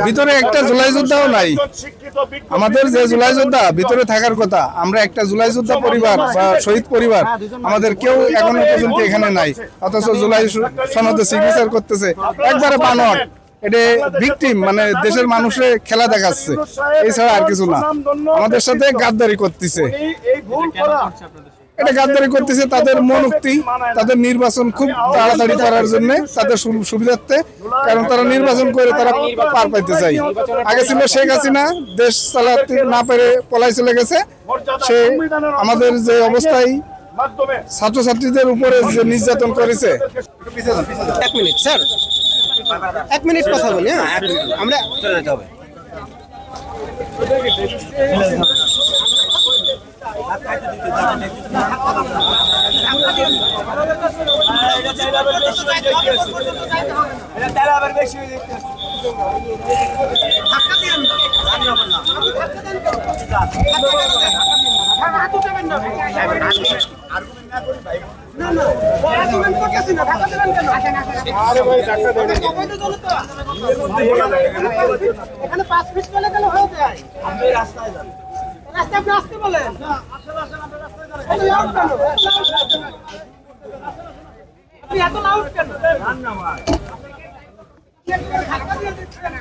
ভিতরে একটা জুলাই যোদ্ধাও নাই। আমাদের যে জুলাই যোদ্ধা ভিতরে থাকার কথা, আমরা একটা জুলাই যোদ্ধা পরিবার বা শহীদ পরিবার আমাদের কেউ এখনো পর্যন্ত এখানে নাই। অথচ জুলাই সনদে সিগনেচার করতেছে একবারে বানোয়াট। এটা ভিকটিম, মানে দেশের মানুষের খেলা দেখাচ্ছে, এছাড়া আর কিছু না। আমাদের সাথে গাদ্দারি করতেছে, এটা গাদ্দারি করতেছে তাদের মনোক্তি, তাদের নির্বাচন খুব তাড়াতাড়ি করার জন্য, তাদের সুবিধার্থে। কারণ তারা নির্বাচন করে তারা পার পাইতে চাই। আগে ছিল শেখ হাসিনা, দেশ চালাতে না পেরে পলাই চলে গেছে। সে আমাদের যে অবস্থায় ছাত্রছাত্রীদের উপরে যে নির্যাতন করেছে। এক মিনিট স্যার, এক মিনিট কথা বলি। আমরা চলে যেতে হবে। এখানে 5 ফিট চলে গেলে হয়ে যায়। আপনি রাস্তায় যান, রাস্তায় আপনি আসতে বলেন। আপনি এত লাউড কেন? না ভাই, ধাক্কা দিয়ে দিচ্ছেন।